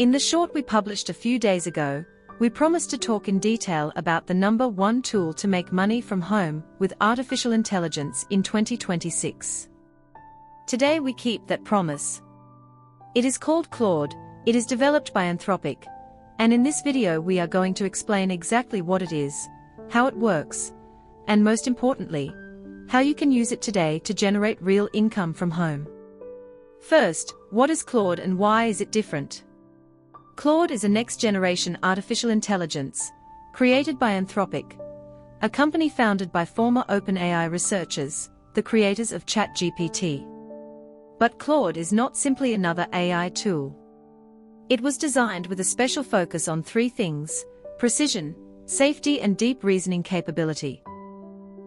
In the short we published a few days ago, we promised to talk in detail about the #1 tool to make money from home with artificial intelligence in 2026. Today we keep that promise. It is called Claude, it is developed by Anthropic, and in this video we are going to explain exactly what it is, how it works, and most importantly, how you can use it today to generate real income from home. First, what is Claude and why is it different? Claude is a next-generation artificial intelligence, created by Anthropic, a company founded by former OpenAI researchers, the creators of ChatGPT. But Claude is not simply another AI tool. It was designed with a special focus on three things: precision, safety and deep reasoning capability.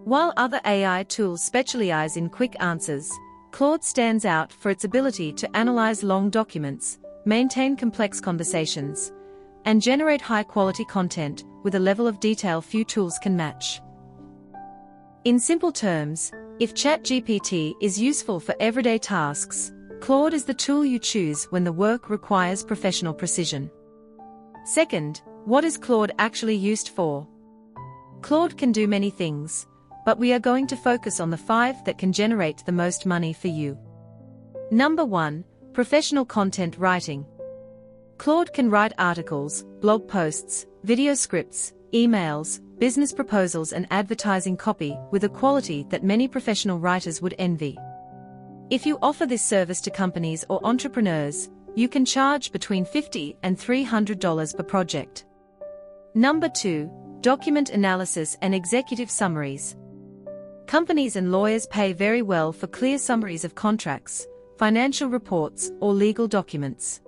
While other AI tools specialize in quick answers, Claude stands out for its ability to analyze long documents, maintain complex conversations, and generate high-quality content with a level of detail few tools can match. In simple terms, if ChatGPT is useful for everyday tasks, Claude is the tool you choose when the work requires professional precision. Second, what is Claude actually used for? Claude can do many things, but we are going to focus on the 5 that can generate the most money for you. Number 1. Professional content writing. Claude can write articles, blog posts, video scripts, emails, business proposals and advertising copy with a quality that many professional writers would envy. If you offer this service to companies or entrepreneurs, you can charge between $50 and $300 per project. Number 2. Document analysis and executive summaries. Companies and lawyers pay very well for clear summaries of contracts, financial reports, or legal documents.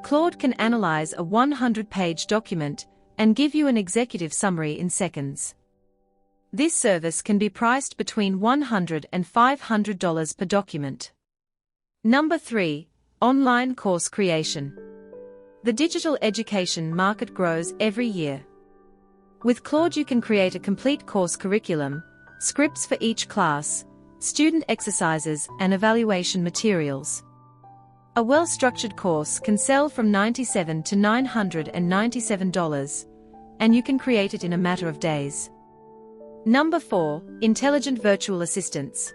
Claude can analyze a 100-page document and give you an executive summary in seconds. This service can be priced between $100 and $500 per document. Number 3. Online course creation. The digital education market grows every year. With Claude you can create a complete course curriculum, scripts for each class, student exercises and evaluation materials. A well-structured course can sell from $97 to $997, and you can create it in a matter of days. Number 4. Intelligent virtual assistants.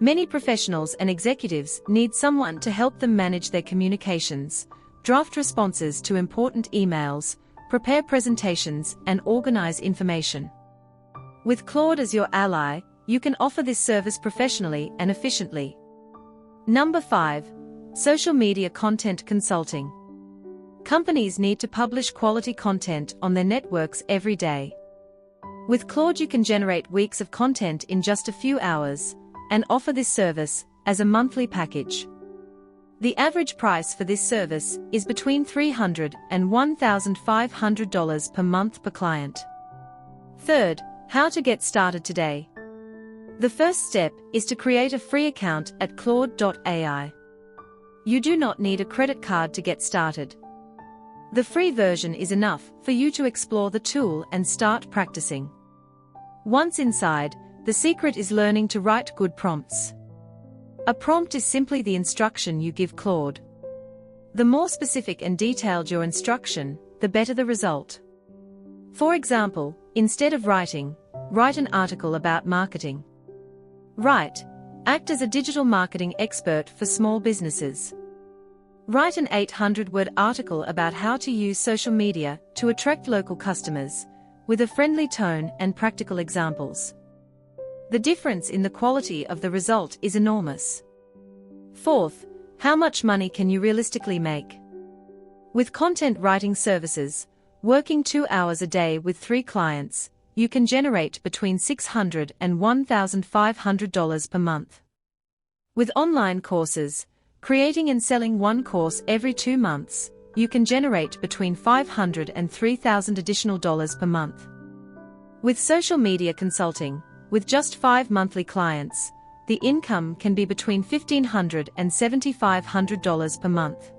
Many professionals and executives need someone to help them manage their communications, draft responses to important emails, prepare presentations, and organize information. With Claude as your ally, you can offer this service professionally and efficiently. Number 5. Social media content consulting. Companies need to publish quality content on their networks every day. With Claude you can generate weeks of content in just a few hours, and offer this service as a monthly package. The average price for this service is between $300 and $1,500 per month per client. Third, how to get started today. The first step is to create a free account at Claude.ai. You do not need a credit card to get started. The free version is enough for you to explore the tool and start practicing. Once inside, the secret is learning to write good prompts. A prompt is simply the instruction you give Claude. The more specific and detailed your instruction, the better the result. For example, instead of write an article about marketing. Write, act as a digital marketing expert for small businesses. Write an 800-word article about how to use social media to attract local customers, with a friendly tone and practical examples. The difference in the quality of the result is enormous. Fourth, how much money can you realistically make? With content writing services, working 2 hours a day with 3 clients, you can generate between $600 and $1,500 per month. With online courses, creating and selling one course every 2 months, you can generate between $500 and $3,000 additional dollars per month. With social media consulting, with just 5 monthly clients, the income can be between $1,500 and $7,500 per month.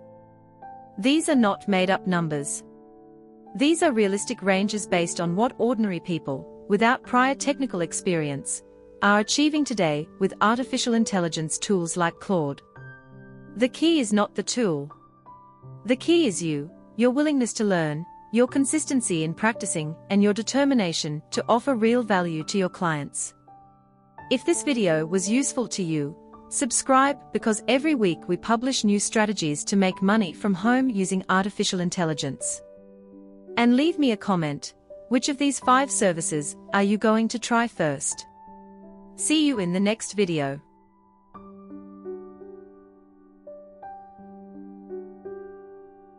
These are not made-up numbers. These are realistic ranges based on what ordinary people, without prior technical experience, are achieving today with artificial intelligence tools like Claude. The key is not the tool. The key is your willingness to learn, your consistency in practicing, and your determination to offer real value to your clients. If this video was useful to you, subscribe because every week we publish new strategies to make money from home using artificial intelligence. And leave me a comment. Which of these 5 services are you going to try first? See you in the next video.